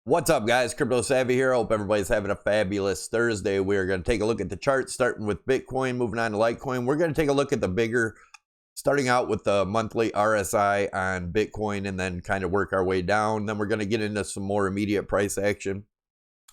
What's up, guys? Crypto Savvy here. Hope everybody's having a fabulous Thursday. We're going to take a look at the chart, starting with Bitcoin, moving on to Litecoin. We're going to take a look at the bigger, starting out with the monthly RSI on Bitcoin, and then kind of work our way down. Then we're going to get into some more immediate price action.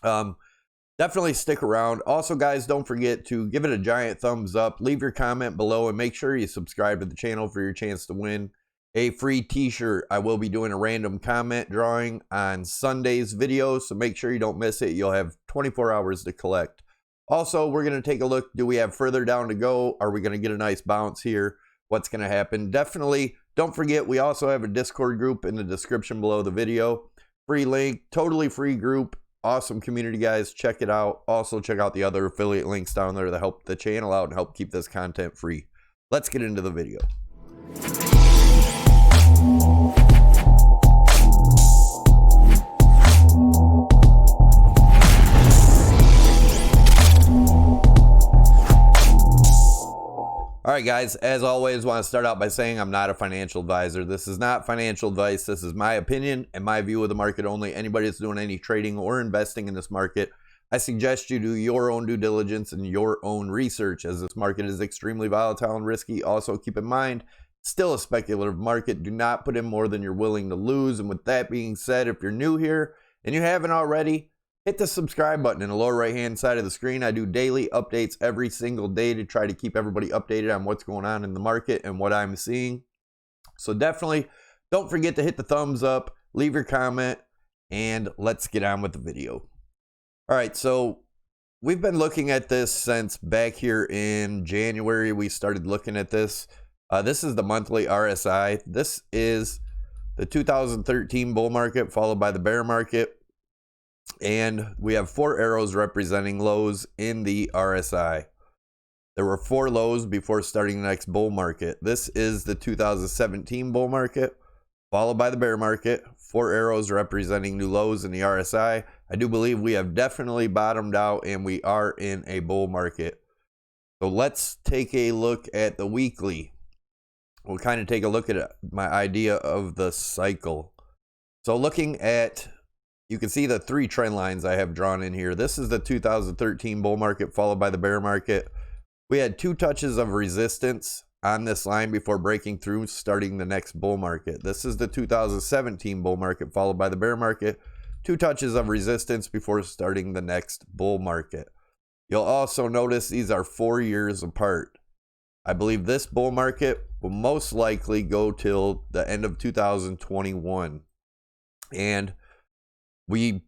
Definitely stick around. Also, guys, don't forget to give it a giant thumbs up. Leave your comment below, and make sure you subscribe to the channel for your chance to win a free t-shirt. I will be doing a random comment drawing on Sunday's video, so make sure you don't miss it. You'll have 24 hours to collect. Also, we're going to take a look. Do we have further down to go? Are we going to get a nice bounce here? What's going to happen? Definitely don't forget, we also have a Discord group in the description below the video. Free link, totally free group. Awesome community, guys. Check it out. Also, check out the other affiliate links down there that help the channel out and help keep this content free. Let's get into the video. All right, guys, as always, want to start out by saying I'm not a financial advisor. This is not financial advice. This is my opinion and my view of the market only. Anybody that's doing any trading or investing in this market, I suggest you do your own due diligence and your own research, as this market is extremely volatile and risky. Also, keep in mind, still a speculative market. Do not put in more than you're willing to lose. And with that being said, if you're new here and you haven't already, hit the subscribe button in the lower right hand side of the screen. I do daily updates every single day to try to keep everybody updated on what's going on in the market and what I'm seeing. So definitely don't forget to hit the thumbs up, leave your comment, and let's get on with the video. All right, so we've been looking at this since back here in January. We started looking at this. This is the monthly RSI. This is the 2013 bull market followed by the bear market. And we have 4 arrows representing lows in the RSI. There were 4 lows before starting the next bull market. This is the 2017 bull market, followed by the bear market. 4 arrows representing new lows in the RSI. I do believe we have definitely bottomed out and we are in a bull market. So let's take a look at the weekly. We'll kind of take a look at my idea of the cycle. So looking at, you can see the 3 trend lines I have drawn in here. This is the 2013 bull market followed by the bear market. We had 2 touches of resistance on this line before breaking through, starting the next bull market. This is the 2017 bull market followed by the bear market. 2 touches of resistance before starting the next bull market. You'll also notice these are 4 years apart. I believe this bull market will most likely go till the end of 2021. And we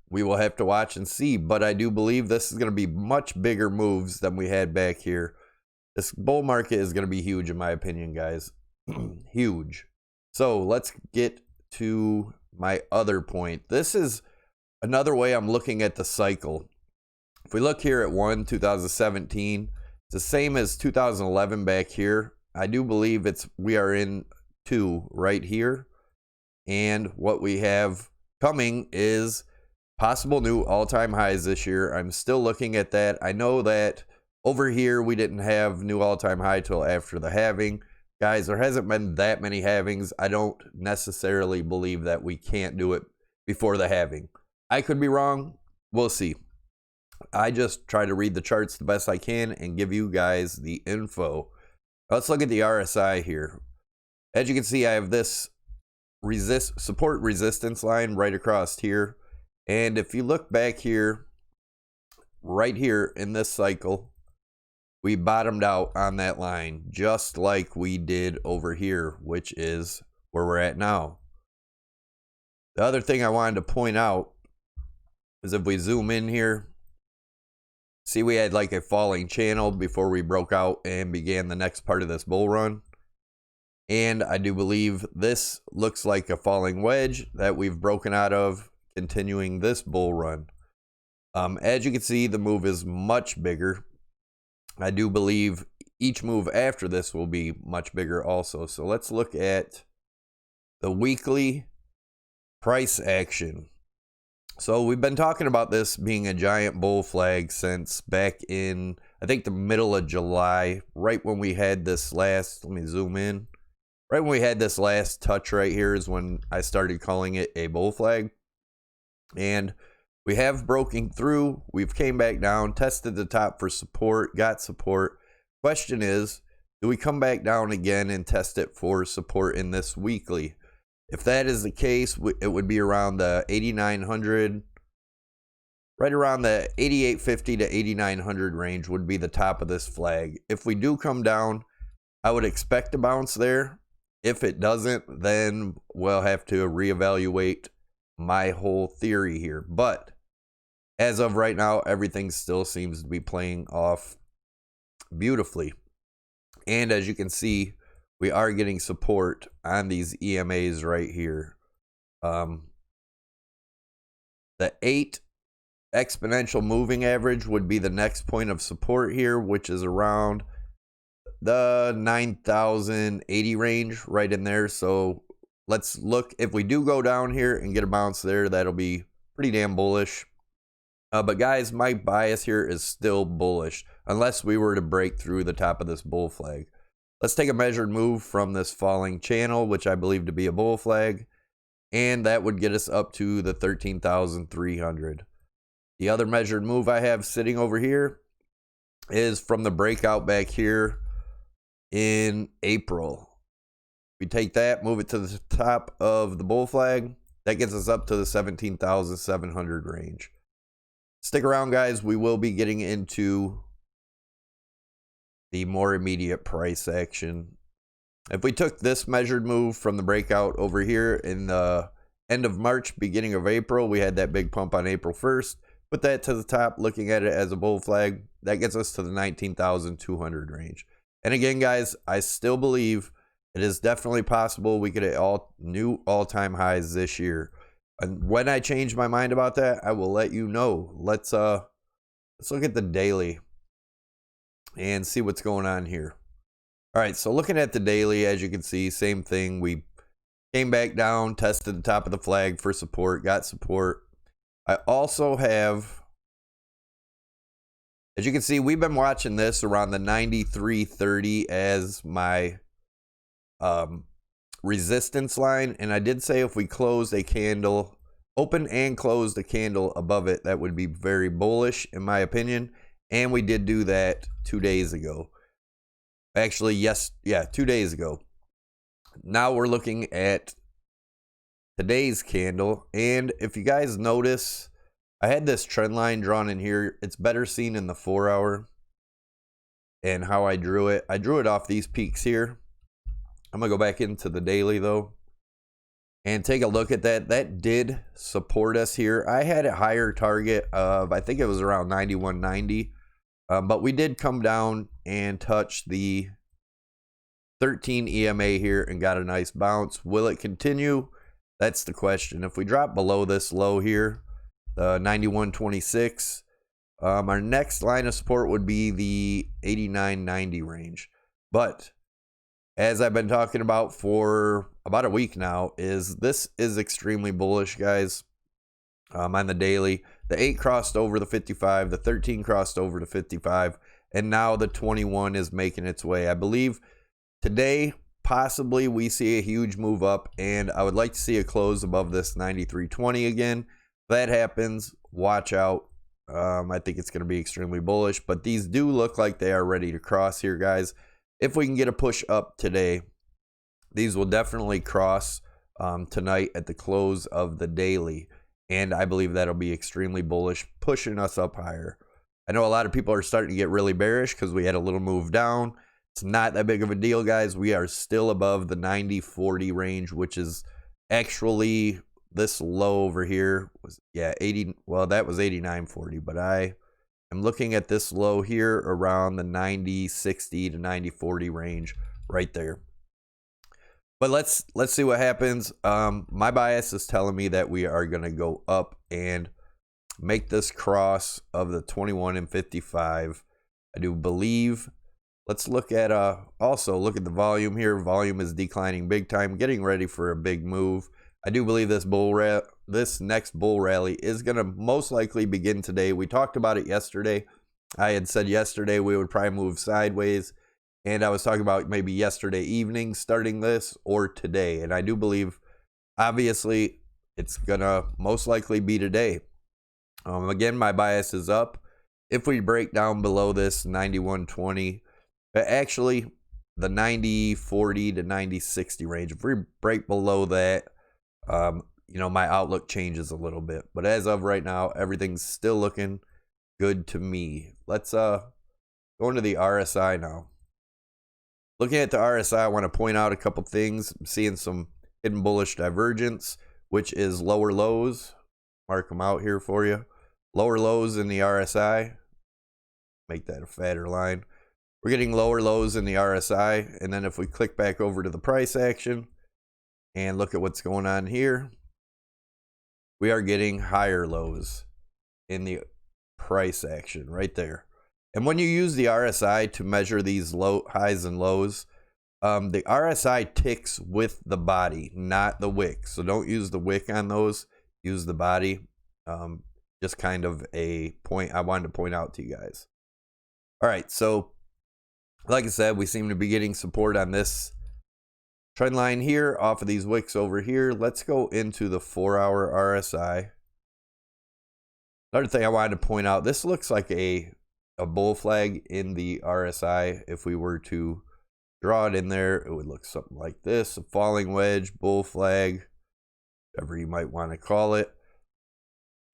will have to watch and see, but I do believe this is going to be much bigger moves than we had back here. This bull market is going to be huge in my opinion, guys. Huge. So let's get to my other point. This is another way I'm looking at the cycle. If we look here at 2017, it's the same as 2011 back here. I do believe we are in 2 right here. And what we have coming is possible new all-time highs this year. I'm still looking at that. I know that over here we didn't have new all-time high till after the halving. Guys, there hasn't been that many halvings. I don't necessarily believe that we can't do it before the halving. I could be wrong. We'll see. I just try to read the charts the best I can and give you guys the info. Let's look at the RSI here. As you can see, I have this support resistance line right across here. And if you look back here, right here in this cycle, we bottomed out on that line just like we did over here, which is where we're at now. The other thing I wanted to point out is if we zoom in here, see we had like a falling channel before we broke out and began the next part of this bull run. And I do believe this looks like a falling wedge that we've broken out of, continuing this bull run. As you can see, the move is much bigger. I do believe each move after this will be much bigger also. So let's look at the weekly price action. So we've been talking about this being a giant bull flag since back in, I think, the middle of July, right when we had this last, let me zoom in. Right when we had this last touch right here is when I started calling it a bull flag. And we have broken through. We've came back down, tested the top for support, got support. Question is, do we come back down again and test it for support in this weekly? If that is the case, it would be around the 8,900, right around the 8,850 to 8,900 range would be the top of this flag. If we do come down, I would expect a bounce there. If it doesn't, then we'll have to reevaluate my whole theory here. But as of right now, everything still seems to be playing off beautifully. And as you can see, we are getting support on these EMAs right here. The 8 exponential moving average would be the next point of support here, which is around the 9,080 range, right in there. So let's look. If we do go down here and get a bounce there, that'll be pretty damn bullish. But guys, my bias here is still bullish unless we were to break through the top of this bull flag. Let's take a measured move from this falling channel, which I believe to be a bull flag, and that would get us up to the 13,300. The other measured move I have sitting over here is from the breakout back here in April. We take that, move it to the top of the bull flag. That gets us up to the 17,700 range. Stick around, guys. We will be getting into the more immediate price action. If we took this measured move from the breakout over here in the end of March, beginning of April, we had that big pump on April 1st. Put that to the top, looking at it as a bull flag. That gets us to the 19,200 range. And again, guys, I still believe it is definitely possible we could hit new all-time highs this year. And when I change my mind about that, I will let you know. Let's look at the daily and see what's going on here. All right, so looking at the daily, as you can see, same thing. We came back down, tested the top of the flag for support, got support. I also have, as you can see, we've been watching this around the 93.30 as my resistance line, and I did say if we closed a candle, open and closed a candle above it, that would be very bullish in my opinion. And we did do that 2 days ago. Actually, yes, yeah, 2 days ago. Now we're looking at today's candle, and if you guys notice, I had this trend line drawn in here. It's better seen in the 4 hour. And how I drew it off these peaks here. I'm gonna go back into the daily though and take a look at that. That did support us here. I had a higher target of, I think it was around 91.90, but we did come down and touch the 13 EMA here and got a nice bounce. Will it continue? That's the question. If we drop below this low here, the 91.26, our next line of support would be the 89.90 range. But as I've been talking about for about a week now, this is extremely bullish, guys. On the daily, the 8 crossed over the 55, the 13 crossed over to 55, and now the 21 is making its way. I believe today, possibly we see a huge move up, and I would like to see a close above this 93.20 again. If that happens, watch out. I think it's going to be extremely bullish, but these do look like they are ready to cross here, guys. If we can get a push up today, these will definitely cross tonight at the close of the daily. And I believe that'll be extremely bullish, pushing us up higher. I know a lot of people are starting to get really bearish because we had a little move down. It's not that big of a deal, guys. We are still above the 90.40 range, which is actually this low over here. Was, yeah, 80. Well, that was 89.40, but I am looking at this low here around the 90.60 to 90.40 range right there. But let's see what happens. My bias is telling me that we are going to go up and make this cross of the 21 and 55. I do believe. Let's look at also look at the volume here. Volume is declining big time, getting ready for a big move. I do believe this next bull rally is going to most likely begin today. We talked about it yesterday. I had said yesterday we would probably move sideways. And I was talking about maybe yesterday evening starting this or today. And I do believe, obviously, it's gonna most likely be today. Again, my bias is up. If we break down below this 91.20, actually the 90.40 to 90.60 range, if we break below that, you know, my outlook changes a little bit. But as of right now, everything's still looking good to me. Let's go into the RSI now. Looking at the RSI, I want to point out a couple things. I'm seeing some hidden bullish divergence, which is lower lows. Mark them out here for you. Lower lows in the RSI. Make that a fatter line. We're getting lower lows in the RSI. And then if we click back over to the price action and look at what's going on here, we are getting higher lows in the price action right there. And when you use the RSI to measure these low highs and lows, the RSI ticks with the body, not the wick. So don't use the wick on those. Use the body. Just kind of a point I wanted to point out to you guys. All right, so like I said, we seem to be getting support on this trend line here off of these wicks over here. Let's go into the 4-hour RSI. Another thing I wanted to point out, this looks like a bull flag in the RSI. If we were to draw it in there, it would look something like this: a falling wedge, bull flag, whatever you might want to call it.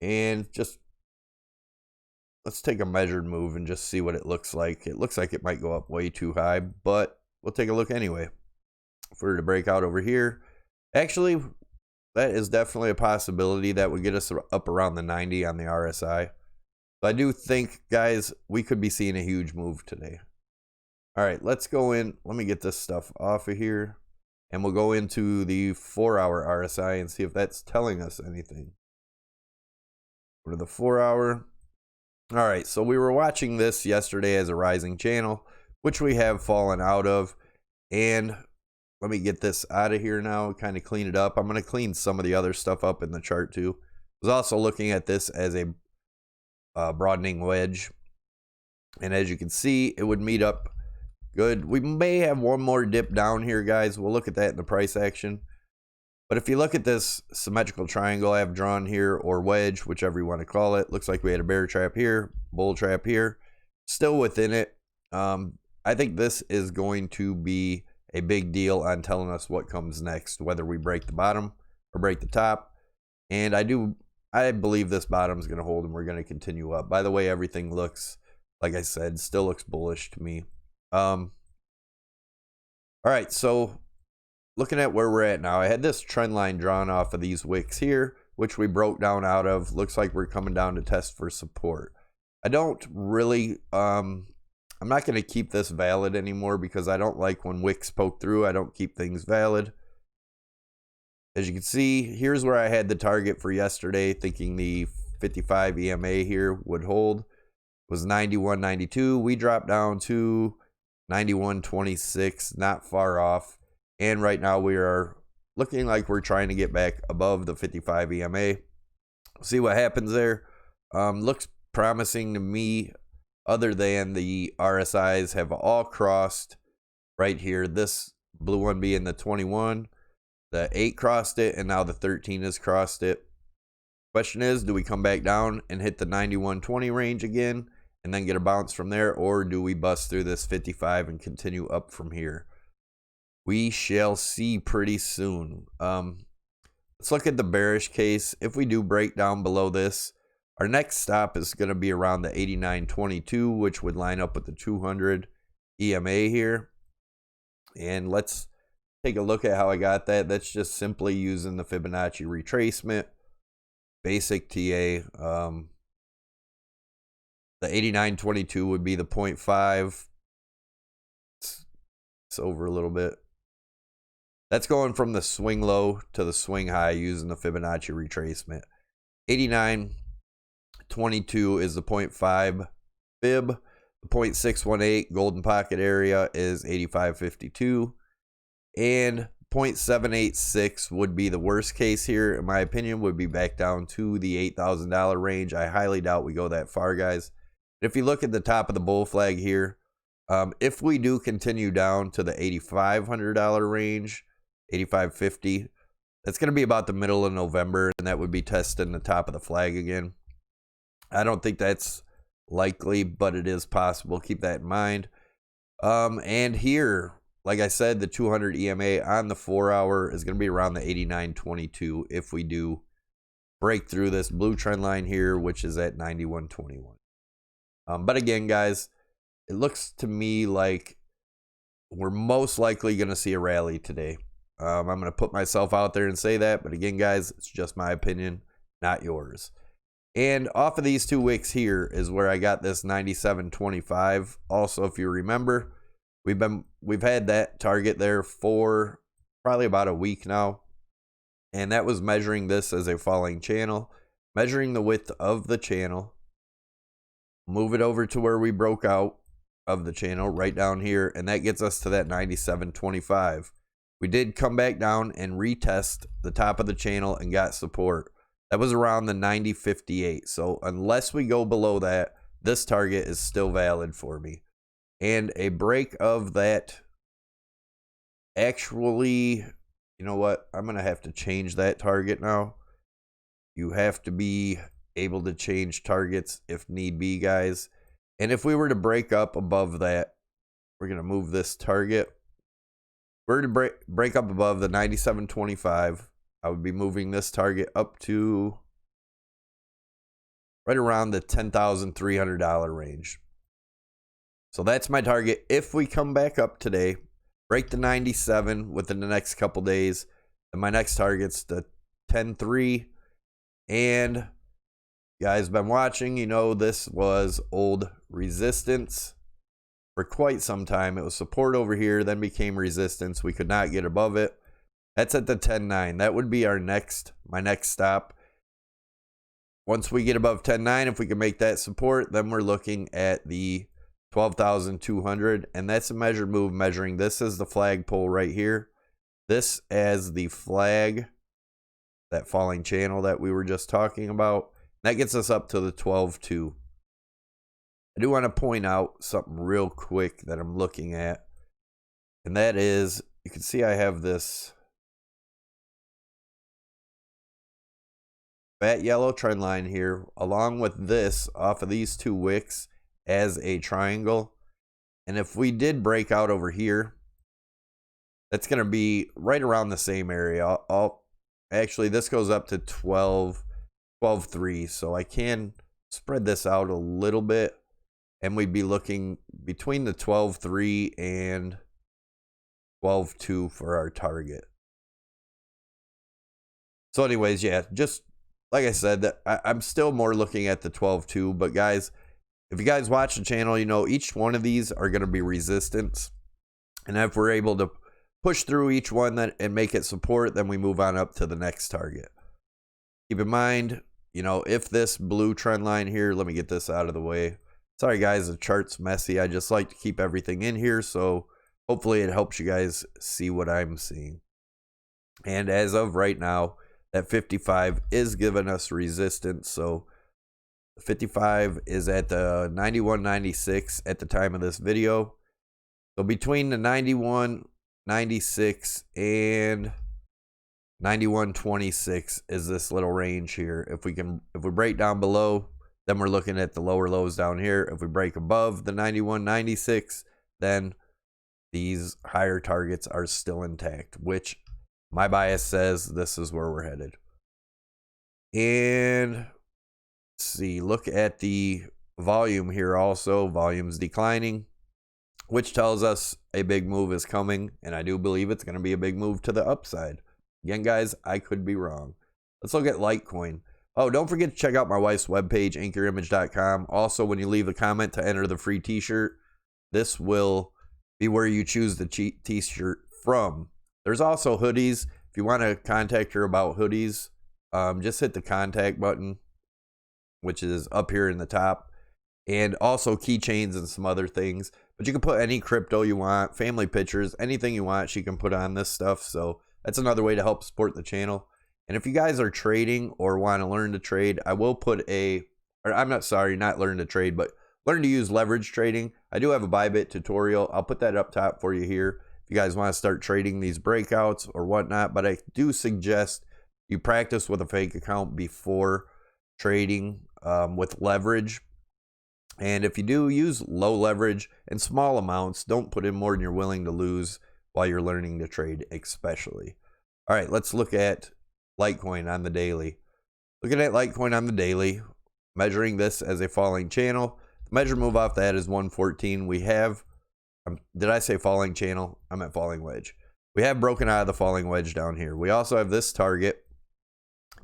And just let's take a measured move and just see what it looks like. It looks like it might go up way too high, but we'll take a look anyway. If we were to break out over here, actually, that is definitely a possibility that would get us up around the 90 on the RSI. So I do think, guys, we could be seeing a huge move today. All right, let's go in. Let me get this stuff off of here, and we'll go into the 4-hour RSI and see if that's telling us anything. Go to the 4-hour. All right, so we were watching this yesterday as a rising channel, which we have fallen out of. And let me get this out of here now, kind of clean it up. I'm going to clean some of the other stuff up in the chart too. I was also looking at this as a broadening wedge. And as you can see, it would meet up good. We may have one more dip down here, guys. We'll look at that in the price action. But if you look at this symmetrical triangle I have drawn here, or wedge, whichever you want to call it, looks like we had a bear trap here, bull trap here, still within it. I think this is going to be a big deal on telling us what comes next, whether we break the bottom or break the top. And I believe this bottom is going to hold and we're going to continue up. By the way, everything looks, like I said, still looks bullish to me. All right, so looking at where we're at now, I had this trend line drawn off of these wicks here, which we broke down out of. Looks like we're coming down to test for support. I don't really, I'm not going to keep this valid anymore because I don't like when wicks poke through. I don't keep things valid. As you can see, here's where I had the target for yesterday, thinking the 55 EMA here would hold. It was 91.92. We dropped down to 91.26, not far off. And right now we are looking like we're trying to get back above the 55 EMA. See what happens there. Looks promising to me, other than the RSIs have all crossed right here. This blue one being the 21. The 8 crossed it, and now the 13 has crossed it. Question is, do we come back down and hit the 91.20 range again and then get a bounce from there, or do we bust through this 55 and continue up from here? We shall see pretty soon. Let's look at the bearish case. If we do break down below this, our next stop is going to be around the 89.22, which would line up with the 200 EMA here. And let's take a look at how I got that. That's just simply using the Fibonacci retracement, basic TA. The 89.22 would be the 0.5. It's over a little bit. That's going from the swing low to the swing high using the Fibonacci retracement. 89.22 is the 0.5 fib. The 0.618 golden pocket area is 85.52. And 0.786 would be the worst case here, in my opinion, would be back down to the $8,000 range. I highly doubt we go that far, guys. If you look at the top of the bull flag here, if we do continue down to the $8,500 range, $8,550, It's going to be about the middle of November, and that would be testing the top of the flag again. I don't think that's likely, but it is possible. Keep that in mind. And here, like I said, the 200 EMA on the 4 hour is going to be around the 89.22 if we do break through this blue trend line here, which is at 91.21. But again, guys, it looks to me like we're most likely going to see a rally today. I'm going to put myself out there and say that, but again, guys, it's just my opinion, not yours. And off of these 2 wicks here is where I got this 97.25. Also, if you remember, we've had that target there for probably about a week now, and that was measuring this as a falling channel, measuring the width of the channel, move it over to where we broke out of the channel right down here, and that gets us to that 97.25. We did come back down and retest the top of the channel and got support. That was around the 90.58. So unless we go below that, this target is still valid for me. And a break of that, actually, you know what? I'm going to have to change that target now. You have to be able to change targets if need be, guys. And if we were to break up above that, we're going to move this target. We're to break up above the 97.25. I would be moving this target up to right around the $10,300 range. So that's my target. If we come back up today, break the 97 within the next couple days, then my next target's the 10.3. And you guys been watching, you know this was old resistance for quite some time. It was support over here, then became resistance. We could not get above it. That's at the 10.9. That would be my next stop. Once we get above 10.9, if we can make that support, then we're looking at the 12,200, and that's a measured move, measuring this as the flagpole right here, this as the flag, that falling channel that we were just talking about. That gets us up to the 12.2. I do want to point out something real quick that I'm looking at, and that is, you can see I have this fat yellow trend line here, along with this off of these 2 wicks as a triangle. And if we did break out over here, that's going to be right around the same area. Actually, this goes up to 12.3, so I can spread this out a little bit, and we'd be looking between the 12.3 and 12.2 for our target. So anyways, yeah, just like I said, I'm still more looking at the 12.2, but guys, if you guys watch the channel, you know each one of these are going to be resistance, and if we're able to push through each one and make it support, then we move on up to the next target. Keep in mind, you know, if this blue trend line here, let me get this out of the way. Sorry guys, the chart's messy. I just like to keep everything in here, so hopefully it helps you guys see what I'm seeing. And as of right now, that 55 is giving us resistance. So 55 is at the 91.96 at the time of this video. So between the 91.96 and 91.26 is this little range here. If we break down below, then we're looking at the lower lows down here. If we break above the 91.96, then these higher targets are still intact, which my bias says this is where we're headed. And let's see, look at the volume here also. Volume's declining, which tells us a big move is coming, and I do believe it's going to be a big move to the upside. Again, guys, I could be wrong. Let's look at Litecoin. Oh, don't forget to check out my wife's webpage, anchorimage.com. Also, when you leave a comment to enter the free t-shirt, this will be where you choose the t-shirt from. There's also hoodies. If you want to contact her about hoodies, just hit the contact button, which is up here in the top. And also keychains and some other things. But you can put any crypto you want, family pictures, anything you want, she can put on this stuff. So that's another way to help support the channel. And if you guys are trading or want to learn to trade, I will put not learn to trade, but learn to use leverage trading. I do have a Bybit tutorial. I'll put that up top for you here. if you guys want to start trading these breakouts or whatnot, but I do suggest you practice with a fake account before trading with leverage. And if you do, use low leverage and small amounts. Don't put in more than you're willing to lose while you're learning to trade, especially. All right, let's look at Litecoin on the daily. Looking at Litecoin on the daily, measuring this as a falling channel. The measured move off that is 114. We have, did I say falling channel? I meant falling wedge. We have broken out of the falling wedge down here. We also have this target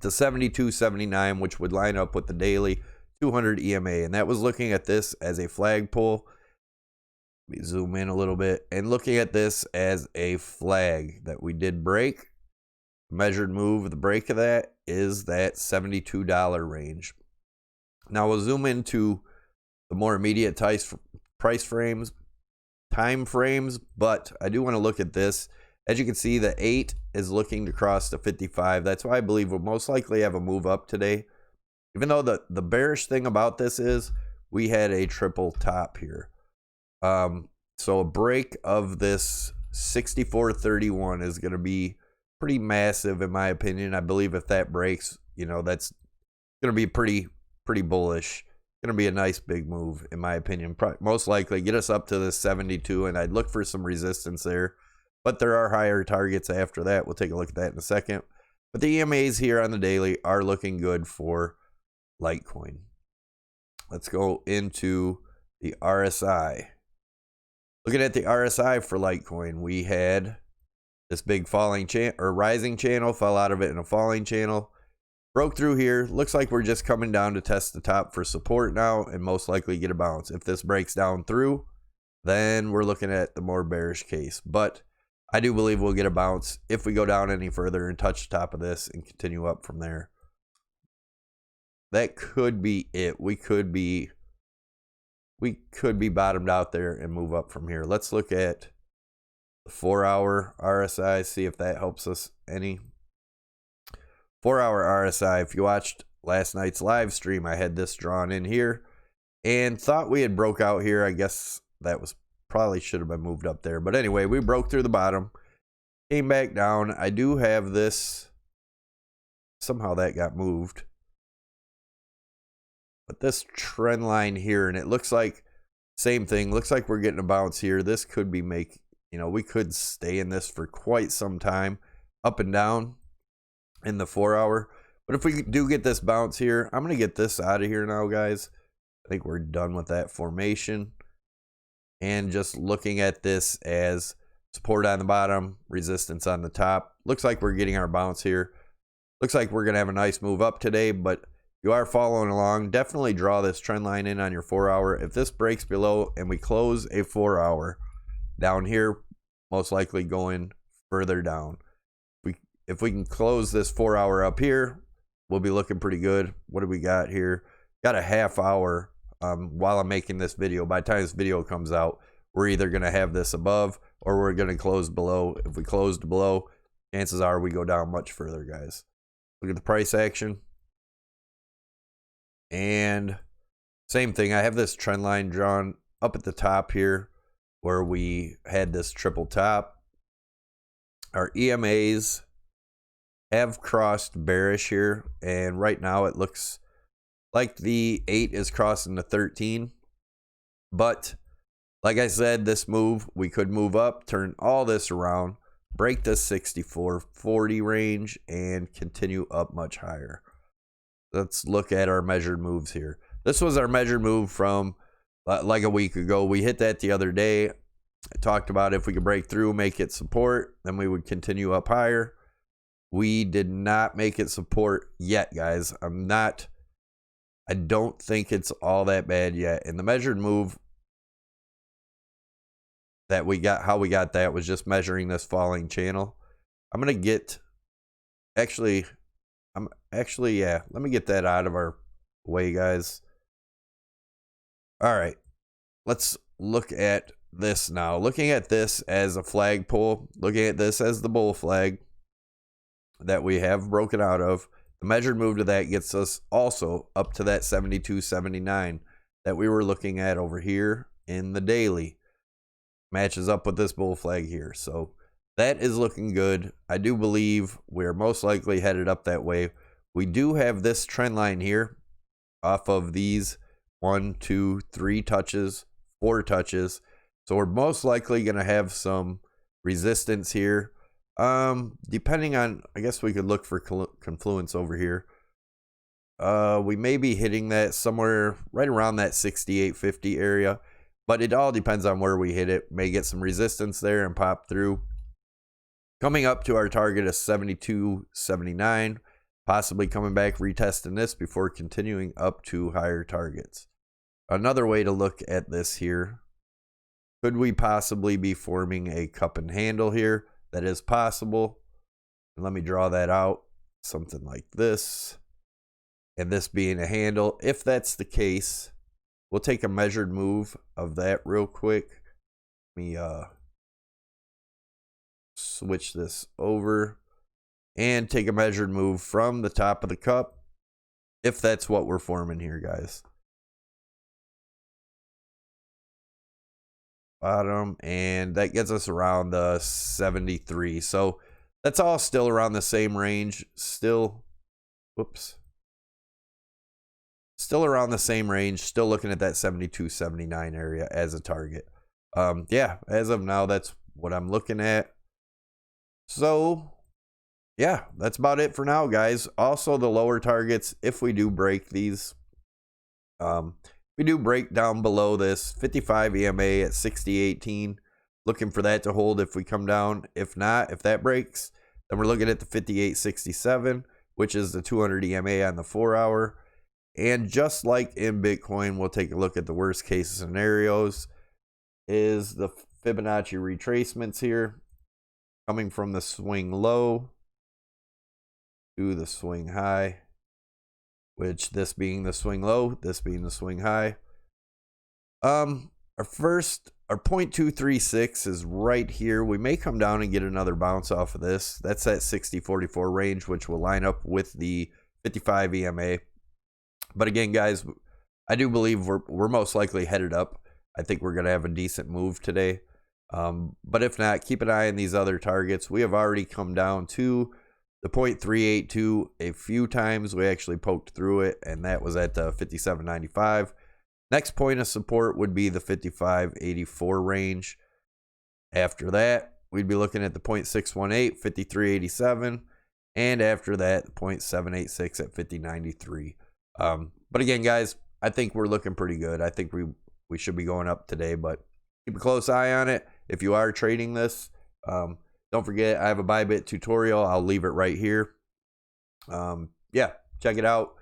to 72.79, which would line up with the daily 200 EMA, and that was looking at this as a flagpole. Let me zoom in a little bit, and looking at this as a flag that we did break. Measured move, the break of that is that $72 range. Now we'll zoom into the more immediate price frames, time frames, but I do want to look at this. As you can see, the 8 is looking to cross the 55. That's why I believe we'll most likely have a move up today. Even though the bearish thing about this is we had a triple top here. So a break of this 64.31 is going to be pretty massive in my opinion. I believe if that breaks, you know, that's going to be pretty bullish. Going to be a nice big move in my opinion. Most likely get us up to the 72, and I'd look for some resistance there. But there are higher targets after that. We'll take a look at that in a second. But the EMAs here on the daily are looking good for Litecoin. Let's go into the RSI. Looking at the RSI for Litecoin, we had this big falling channel or rising channel, fell out of it in a falling channel, broke through here. Looks like we're just coming down to test the top for support now and most likely get a bounce. If this breaks down through, then we're looking at the more bearish case. But I do believe we'll get a bounce if we go down any further and touch the top of this and continue up from there. That could be it. We could be bottomed out there and move up from here. Let's look at the 4-hour RSI, see if that helps us any. 4-hour RSI, if you watched last night's live stream, I had this drawn in here and thought we had broke out here. I guess that was probably should have been moved up there. But anyway, we broke through the bottom, came back down. I do have this. Somehow that got moved. But this trend line here, and it looks like same thing. Looks like we're getting a bounce here. This could be we could stay in this for quite some time, up and down in the 4-hour. But if we do get this bounce here, I'm going to get this out of here now, guys. I think we're done with that formation. And just looking at this as support on the bottom, resistance on the top. Looks like we're getting our bounce here. Looks like we're going to have a nice move up today, but if you are following along, definitely draw this trend line in on your 4-hour. If this breaks below and we close a 4-hour down here, most likely going further down. If we can close this 4-hour up here, we'll be looking pretty good. What do we got here? Got a half hour. While I'm making this video, by the time this video comes out, we're either going to have this above or we're going to close below. If we closed below, chances are we go down much further, guys. Look at the price action. And same thing. I have this trend line drawn up at the top here where we had this triple top. Our EMAs have crossed bearish here, and right now it looks like the 8 is crossing the 13. But like I said, this move, we could move up, turn all this around, break the 64.40 range, and continue up much higher. Let's look at our measured moves here. This was our measured move from like a week ago. We hit that the other day. I talked about if we could break through, make it support, then we would continue up higher. We did not make it support yet, guys. I don't think it's all that bad yet. And the measured move that we got, how we got that was just measuring this falling channel. I'm going to get, yeah, let me get that out of our way, guys. All right, let's look at this now. Looking at this as a flagpole, looking at this as the bull flag that we have broken out of. The measured move to that gets us also up to that 72.79 that we were looking at over here in the daily. matches up with this bull flag here. So that is looking good. I do believe we're most likely headed up that way. We do have this trend line here off of these 1, 2, 3 touches, 4 touches. So we're most likely going to have some resistance here. Depending on, I guess we could look for confluence over here. We may be hitting that somewhere right around that 68.50 area, but it all depends on where we hit it. May get some resistance there and pop through. Coming up to our target of 72.79, possibly coming back, retesting this before continuing up to higher targets. Another way to look at this here, could we possibly be forming a cup and handle here? That is possible. And let me draw that out, something like this. And this being a handle. If that's the case, we'll take a measured move of that real quick. Let me switch this over and take a measured move from the top of the cup, if that's what we're forming here, guys. Bottom, and that gets us around the 73. So that's all still around the same range. Still, whoops. Still around the same range. Still looking at that 72.79 area as a target. Yeah, as of now, that's what I'm looking at. So yeah, that's about it for now, guys. Also, the lower targets, if we do break these, we do break down below this 55 EMA at 60.18. Looking for that to hold if we come down. If not, if that breaks, then we're looking at the 58.67, which is the 200 EMA on the 4-hour. And just like in Bitcoin, we'll take a look at the worst case scenarios. Is the Fibonacci retracements here coming from the swing low to the swing high, which this being the swing low, this being the swing high. Our 0.236 is right here. We may come down and get another bounce off of this. That's that 60.44 range, which will line up with the 55 EMA. But again, guys, I do believe we're most likely headed up. I think we're going to have a decent move today. But if not, keep an eye on these other targets. We have already come down to the 0.382 a few times. We actually poked through it, and that was at 57.95. Next point of support would be the 55.84 range. After that, we'd be looking at the 0.618, 53.87, and after that, 0.786 at 50.93. But again, guys, I think we're looking pretty good. I think we should be going up today, but keep a close eye on it. If you are trading this, don't forget, I have a Bybit tutorial. I'll leave it right here. Yeah, check it out.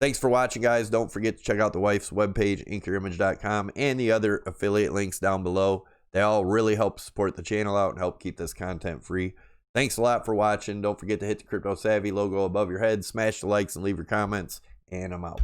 Thanks for watching, guys. Don't forget to check out the wife's webpage, inkyorimage.com, and the other affiliate links down below. They all really help support the channel out and help keep this content free. Thanks a lot for watching. Don't forget to hit the Crypto Savvy logo above your head. Smash the likes and leave your comments. And I'm out.